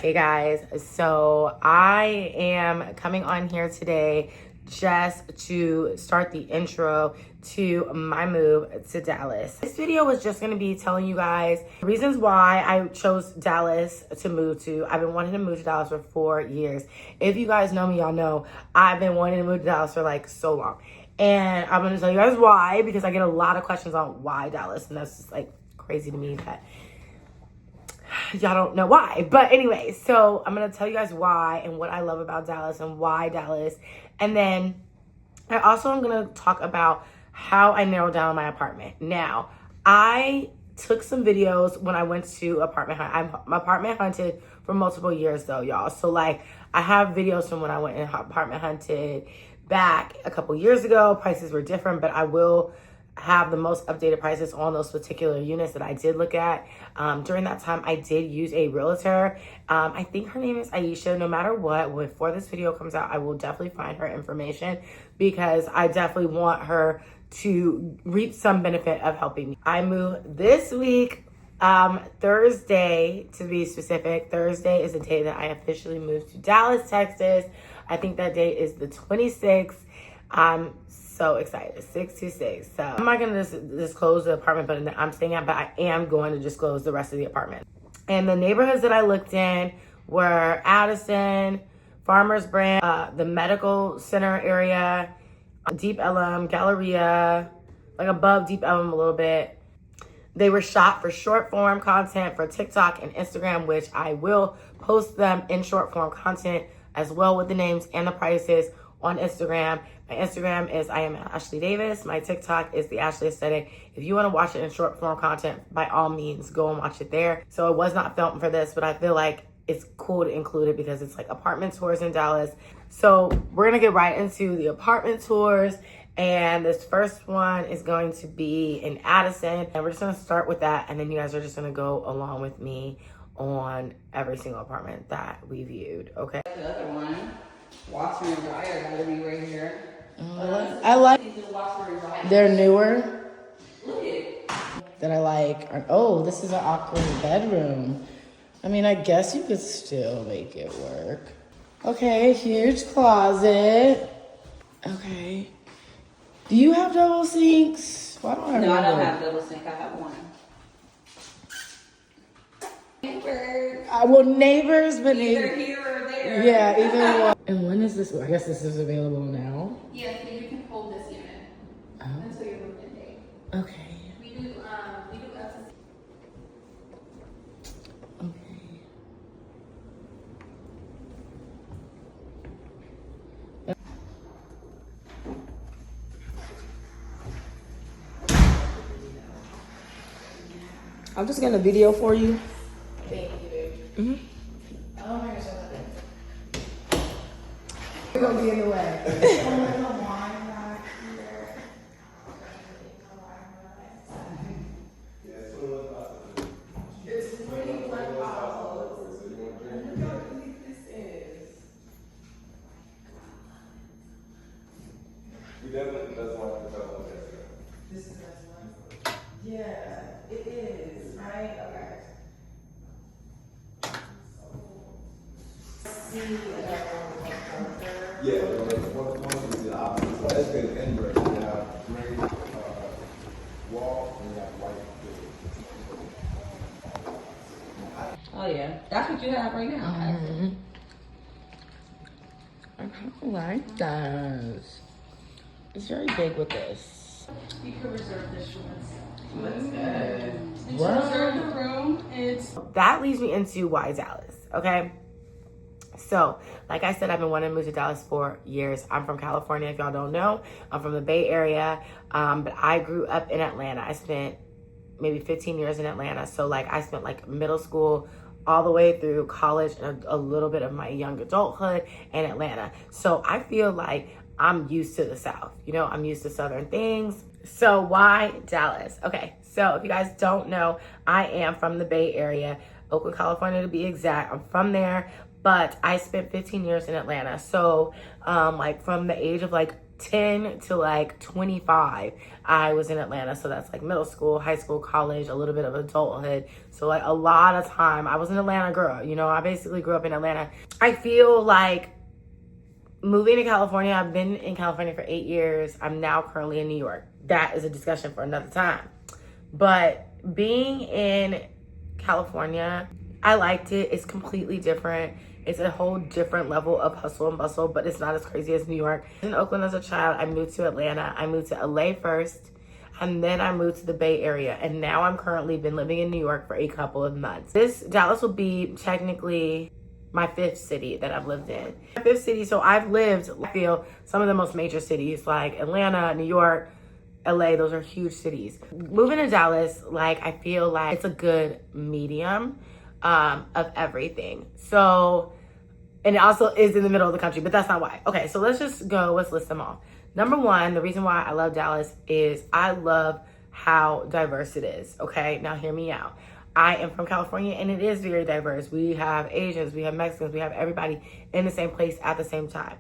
Hey guys, so I am coming on here today just to start the intro to my move to Dallas. This video was just gonna be telling you guys reasons why I chose Dallas to move to. I've been wanting to move to Dallas for 4 years. If you guys know me, y'all know I've been wanting to move to Dallas for like so long. And I'm gonna tell you guys why, because I get a lot of questions on why Dallas, and that's just like crazy to me that y'all don't know why. But anyway, so I'm gonna tell you guys why and what I love about Dallas and why Dallas. And then I also am gonna talk about how I narrowed down my apartment. Now, I took some videos when I went to apartment hunt. I'm apartment hunted for multiple years though, y'all. So like I have videos from when I went and apartment hunted back a couple years ago. Prices were different, but I will have the most updated prices on those particular units that I did look at. During that time, I did use a realtor. I think her name is Aisha. No matter what, before this video comes out, I will definitely find her information because I definitely want her to reap some benefit of helping me. I moved this week, Thursday to be specific. Thursday is the day that I officially moved to Dallas, Texas. I think that date is the 26th. I'm so excited. 626. So I'm not gonna disclose the apartment but I'm staying at, but I am going to disclose the rest of the apartment. And the neighborhoods that I looked in were Addison, Farmers Branch, the medical center area, Deep Ellum, Galleria, like above Deep Ellum a little bit. They were shot for short form content for TikTok and Instagram, which I will post them in short form content as well with the names and the prices on Instagram. My Instagram is I am Ashley Davis. My TikTok is the Ashley Aesthetic. If you want to watch it in short form content, by all means, go and watch it there. So it was not filmed for this, but I feel like it's cool to include it because it's like apartment tours in Dallas. So we're gonna get right into the apartment tours. And this first one is going to be in Addison. And we're just gonna start with that. And then you guys are just gonna go along with me on every single apartment that we viewed, okay? The other one, washer and dryer gotta be right here. I like, they're newer. That I like. Oh, this is an awkward bedroom. I mean, I guess you could still make it work. Okay, huge closet. Okay. Do you have double sinks? Why don't I No, I don't remember? have double sink, I have one. Neighbors. Well, neighbors, but Either here or there. yeah, either one. And when is this? I guess this is available now. Yes, but you can hold this unit until your move-in date. Okay. We do up to Okay. I'm just gonna video for you. Thank you. Mm-hmm. Oh my gosh, we're gonna be in the way. This is that's one. Yeah, it is, right? Okay. See, yeah, one is the opposite. So that's been inverse. We have gray wall and we have white building. Oh yeah, that's what you have right now. Mm-hmm. I kind of like that. It's very big with this. you can reserve this room. That's good. And to reserve the room, it's That leads me into why Dallas, okay? So, like I said, I've been wanting to move to Dallas for years. I'm from California, if y'all don't know. I'm from the Bay Area, but I grew up in Atlanta. I spent maybe 15 years in Atlanta. So, like, I spent, like, middle school all the way through college and a little bit of my young adulthood in Atlanta. So, I feel like I'm used to the South. You know, I'm used to Southern things. So, why Dallas? Okay, so if you guys don't know, I am from the Bay Area, Oakland, California to be exact. I'm from there. but I spent 15 years in Atlanta. So like from the age of like 10 to like 25, I was in Atlanta. So that's like middle school, high school, college, a little bit of adulthood. So like a lot of time, I was an Atlanta girl. You know, I basically grew up in Atlanta. I feel like moving to California, I've been in California for 8 years. I'm now currently in New York. That is a discussion for another time. But being in California, I liked it. It's completely different. It's a whole different level of hustle and bustle, but it's not as crazy as New York. In Oakland as a child, I moved to Atlanta. I moved to LA first, and then I moved to the Bay Area. And now I'm currently been living in New York for a couple of months. Dallas will be technically my 5th city that I've lived in. My 5th city, so I've lived, I feel, some of the most major cities like Atlanta, New York, LA, those are huge cities. Moving to Dallas, like, I feel like it's a good medium of everything. So, and it also is in the middle of the country, but that's not why. Okay, so let's list them all. Number one, the reason why I love Dallas is I love how diverse it is. Okay, now hear me out. I am from California and it is very diverse. We have Asians, we have Mexicans, we have everybody in the same place at the same time.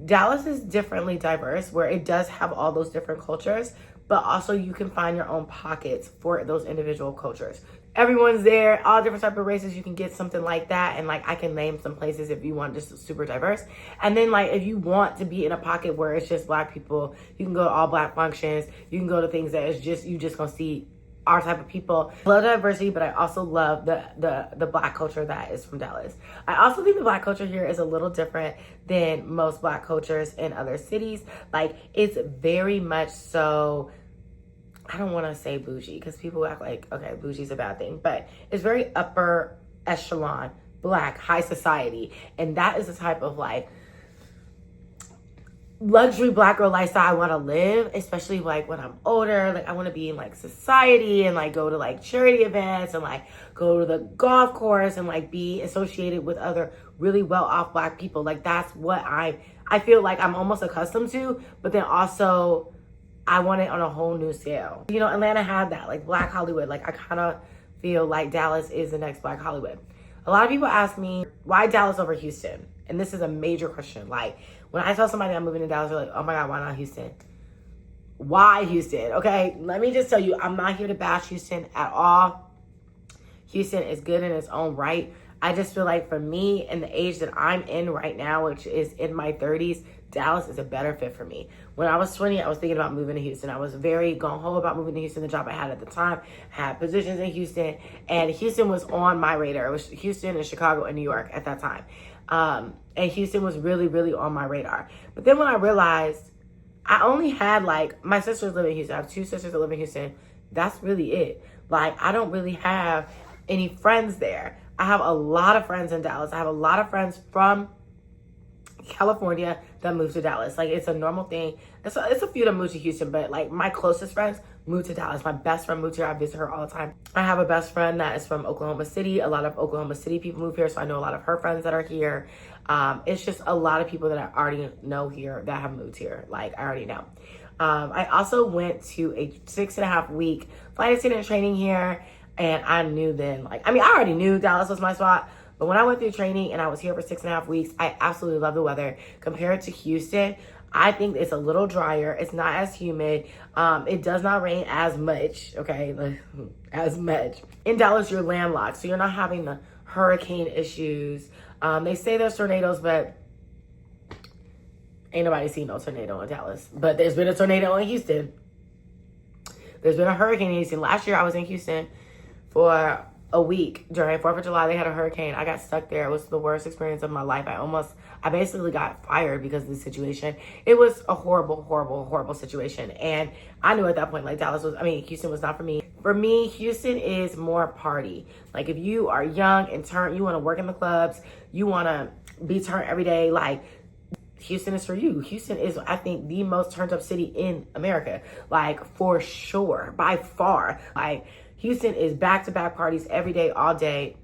Dallas is differently diverse where it does have all those different cultures, but also you can find your own pockets for those individual cultures. Everyone's there, all different type of races. You can get something like that. And like, I can name some places if you want just super diverse. And then like, if you want to be in a pocket where it's just Black people, you can go to all Black functions. You can go to things that is just, you just gonna see our type of people. I love diversity, but I also love the Black culture that is from Dallas. I also think the Black culture here is a little different than most Black cultures in other cities. Like, it's very much so, I don't want to say bougie because people act like, okay, bougie's a bad thing, but it's very upper echelon, Black, high society. And that is the type of like luxury Black girl lifestyle I want to live, especially like when I'm older. Like, I want to be in like society and like go to like charity events and like go to the golf course and like be associated with other really well-off Black people. Like, that's what I feel like I'm almost accustomed to, but then also I want it on a whole new scale. You know, Atlanta had that, like Black Hollywood. Like, I kind of feel like Dallas is the next Black Hollywood. A lot of people ask me, why Dallas over Houston? And this is a major question. Like, when I tell somebody I'm moving to Dallas, they're like, oh my God, why not Houston? Why Houston? Okay, let me just tell you, I'm not here to bash Houston at all. Houston is good in its own right. I just feel like for me and the age that I'm in right now, which is in my 30s, Dallas is a better fit for me. When I was 20, I was thinking about moving to Houston. I was very gung-ho about moving to Houston. The job I had at the time had positions in Houston, and Houston was on my radar. It was Houston and Chicago and New York at that time. And Houston was really, really on my radar. But then when I realized I only had like, my sisters live in Houston. I have 2 sisters that live in Houston. That's really it. Like, I don't really have any friends there. I have a lot of friends in Dallas. I have a lot of friends from California that moved to Dallas. Like, it's a normal thing. It's a few that moved to Houston, but like my closest friends moved to Dallas. My best friend moved here. I visit her all the time. I have a best friend that is from Oklahoma City. A lot of Oklahoma City people move here, so I know a lot of her friends that are here. It's just a lot of people that I already know here that have moved here. Like, I already know. I also went to a 6.5 week flight attendant training here, and I knew then, like, I mean, I already knew Dallas was my spot, but when I went through training and I was here for 6.5 weeks, I absolutely love the weather. Compared to Houston, I think it's a little drier. It's not as humid. It does not rain as much, okay? Like, as much. In Dallas, you're landlocked, so you're not having the hurricane issues. They say there's tornadoes, but ain't nobody seen no tornado in Dallas. But there's been a tornado in Houston. There's been a hurricane in Houston. Last year, I was in Houston for a week during 4th of July. They had a hurricane. I got stuck there. It was the worst experience of my life. I basically got fired because of the situation. It was a horrible, horrible, horrible situation. And I knew at that point, like, Houston was not for me. For me, Houston is more party. Like, if you are young and you want to work in the clubs, you want to be turned every day, like, Houston is for you. Houston is, I think, the most turned up city in America. Like, for sure, by far. Like, Houston is back-to-back parties every day, all day.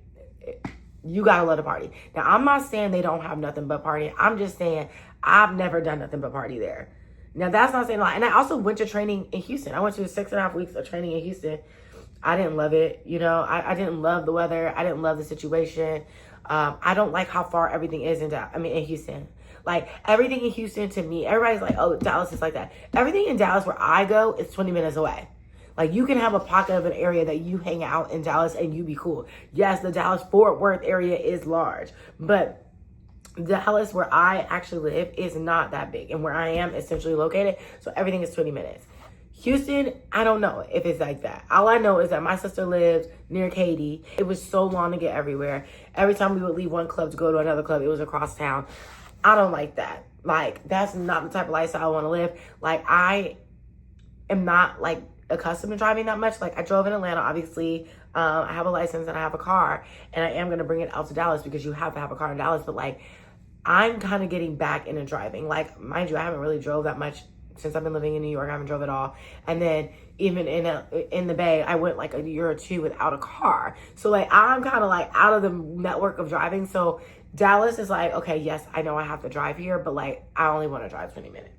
You gotta love the party. Now, I'm not saying they don't have nothing but party. I'm just saying I've never done nothing but party there. Now, that's not saying a lot. And I also went to training in Houston. I went to 6.5 weeks of training in Houston. I didn't love it. You know, I didn't love the weather. I didn't love the situation. I don't like how far everything is in Houston. Like, everything in Houston, to me, everybody's like, oh, Dallas is like that. Everything in Dallas where I go is 20 minutes away. Like, you can have a pocket of an area that you hang out in Dallas and you be cool. Yes, the Dallas-Fort Worth area is large, but Dallas, where I actually live, is not that big. And where I am essentially located, so everything is 20 minutes. Houston, I don't know if it's like that. All I know is that my sister lives near Katy. It was so long to get everywhere. Every time we would leave one club to go to another club, it was across town. I don't like that. Like, that's not the type of lifestyle I want to live. Like, I am not, like, accustomed to driving that much. Like, I drove in Atlanta, obviously. I have a license and I have a car. And I am going to bring it out to Dallas because you have to have a car in Dallas. But, like, I'm kind of getting back into driving. Like, mind you, I haven't really drove that much since I've been living in New York. I haven't drove at all. And then even in the Bay, I went like a year or two without a car. So, like, I'm kind of, like, out of the network of driving. So Dallas is like, okay, yes, I know I have to drive here, but, like, I only want to drive 20 minutes.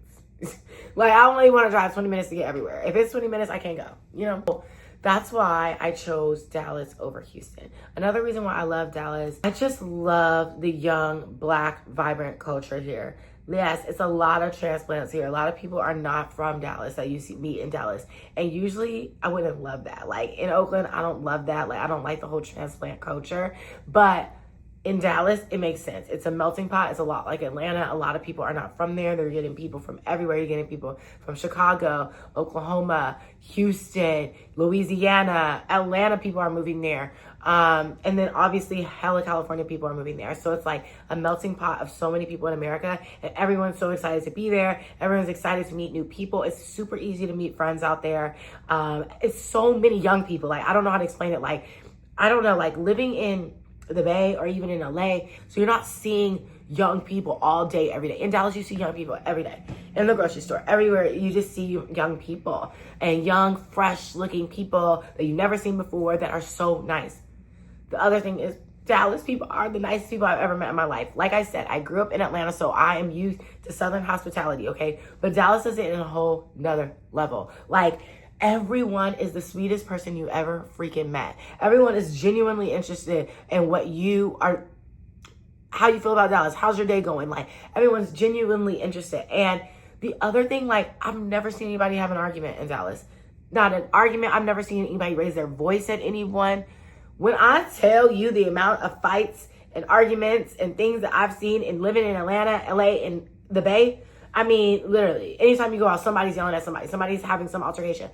Like, I only want to drive 20 minutes to get everywhere. If it's 20 minutes, I can't go, you know? That's why I chose Dallas over Houston. Another reason why I love Dallas, I just love the young, Black, vibrant culture here. Yes, it's a lot of transplants here. A lot of people are not from Dallas that you meet in Dallas. And usually I wouldn't love that. Like, in Oakland, I don't love that. Like, I don't like the whole transplant culture. But in Dallas, it makes sense. It's a melting pot. It's a lot like Atlanta. A lot of people are not from there. They're getting people from everywhere. You're getting people from Chicago, Oklahoma, Houston, Louisiana, Atlanta. People are moving there. And then obviously hella California people are moving there. So it's like a melting pot of so many people in America, and everyone's so excited to be there. Everyone's excited to meet new people. It's super easy to meet friends out there. It's so many young people. Like, I don't know how to explain it. Like, I don't know, like living in the Bay or even in LA, so you're not seeing young people all day, every day. In Dallas, you see young people every day. In the grocery store, everywhere, you just see young people and young, fresh-looking people that you've never seen before that are so nice. The other thing is, Dallas people are the nicest people I've ever met in my life. Like I said, I grew up in Atlanta, so I am used to Southern hospitality, okay? But Dallas is in a whole nother level. Like, everyone is the sweetest person you ever freaking met. Everyone is genuinely interested in what you are, how you feel about Dallas. How's your day going? Like, everyone's genuinely interested. And the other thing, like, I've never seen anybody have an argument in Dallas. Not an argument. I've never seen anybody raise their voice at anyone. When I tell you the amount of fights and arguments and things that I've seen in living in Atlanta, LA, and the Bay, I mean, literally, anytime you go out, somebody's yelling at somebody. Somebody's having some altercation.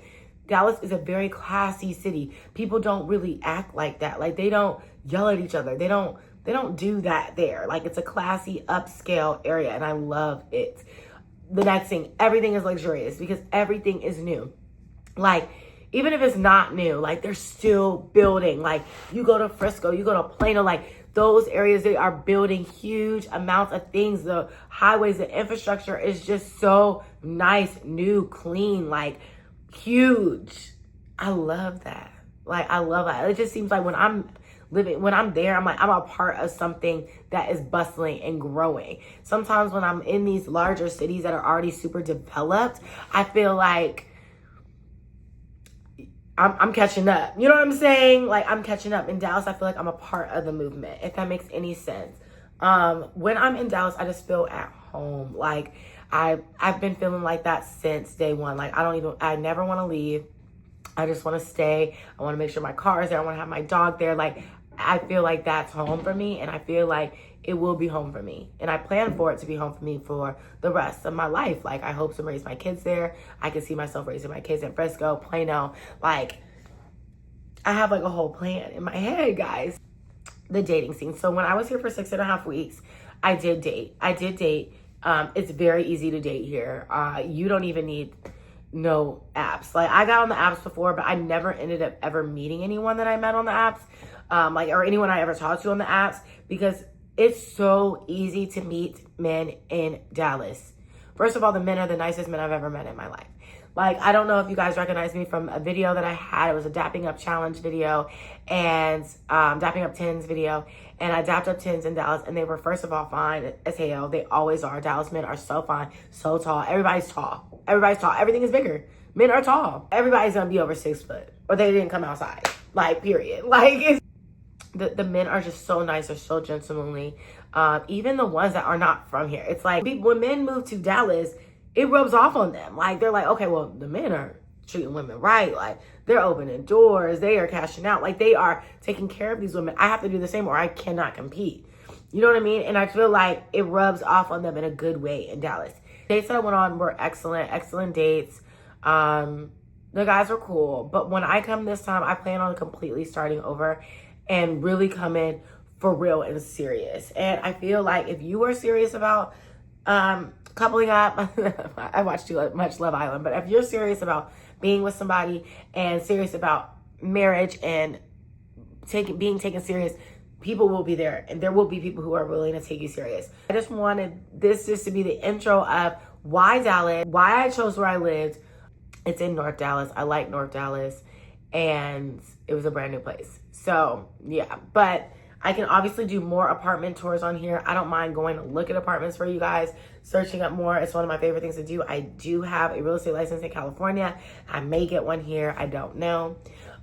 Dallas is a very classy city. People don't really act like that. Like, they don't yell at each other. They don't do that there. Like, it's a classy, upscale area, and I love it. The next thing, everything is luxurious because everything is new. Like, even if it's not new, like, they're still building. Like, you go to Frisco, you go to Plano, like, those areas, they are building huge amounts of things. The highways, the infrastructure is just so nice, new, clean, like, huge. I love that. Like, I love it. It just seems like when I'm there, I'm like, I'm a part of something that is bustling and growing. Sometimes when I'm in these larger cities that are already super developed, I feel like I'm catching up. You know what I'm saying? Like, I'm catching up. In Dallas, I feel like I'm a part of the movement, if that makes any sense. When I'm in Dallas, I just feel at home. Like, I've been feeling like that since day one. Like, I never want to leave. I just want to stay. I want to make sure my car is there. I want to have my dog there. Like, I feel like that's home for me, and I feel like it will be home for me. And I plan for it to be home for me for the rest of my life. Like, I hope to raise my kids there. I can see myself raising my kids in Frisco, Plano. Like, I have like a whole plan in my head, guys. The dating scene. So when I was here for 6.5 weeks, I did date. It's very easy to date here. You don't even need no apps. Like, I got on the apps before, but I never ended up ever meeting anyone that I met on the apps, or anyone I ever talked to on the apps, because it's so easy to meet men in Dallas. First of all, the men are the nicest men I've ever met in my life. Like, I don't know if you guys recognize me from a video that I had. It was a dapping up challenge video and dapping up tens video. And I dapped up tens in Dallas, and they were, first of all, fine as hell. They always are. Dallas men are so fine, so tall. Everybody's tall. Everybody's tall. Everything is bigger. Men are tall. Everybody's gonna be over 6 foot, or they didn't come outside. Like, period. Like, the men are just so nice. They're so gentlemanly. Even the ones that are not from here. It's like when men move to Dallas, it rubs off on them. Like, they're like, okay, well, the men are treating women right. Like, they're opening doors. They are cashing out. Like, they are taking care of these women. I have to do the same or I cannot compete. You know what I mean? And I feel like it rubs off on them in a good way in Dallas. Dates that I went on were excellent dates. The guys were cool. But when I come this time, I plan on completely starting over and really coming for real and serious. And I feel like if you are serious about coupling up, I watched too much Love Island, but if you're serious about being with somebody and serious about marriage and being taken serious, people will be there, and there will be people who are willing to take you serious. I just wanted this just to be the intro of why Dallas, why I chose where I lived. It's in North Dallas. I like North Dallas, and it was a brand new place. So yeah, but I can obviously do more apartment tours on here. I don't mind going to look at apartments for you guys, searching up more. It's one of my favorite things to do. I do have a real estate license in California. I may get one here. I don't know.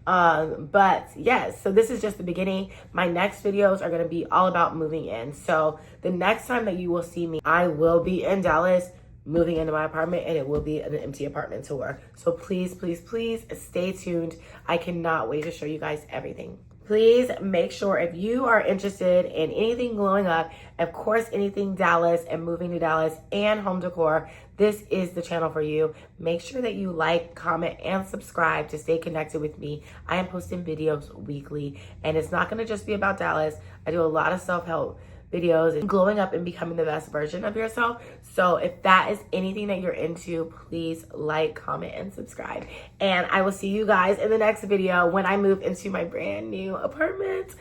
But yes, so this is just the beginning. My next videos are going to be all about moving in. So the next time that you will see me, I will be in Dallas moving into my apartment, and it will be an empty apartment tour. So please, please, please stay tuned. I cannot wait to show you guys everything. Please make sure if you are interested in anything glowing up, of course, anything Dallas and moving to Dallas and home decor, this is the channel for you. Make sure that you like, comment, and subscribe to stay connected with me. I am posting videos weekly, and it's not gonna just be about Dallas. I do a lot of self-help videos and glowing up and becoming the best version of yourself. So if that is anything that you're into, please like, comment, and subscribe. And I will see you guys in the next video when I move into my brand new apartment.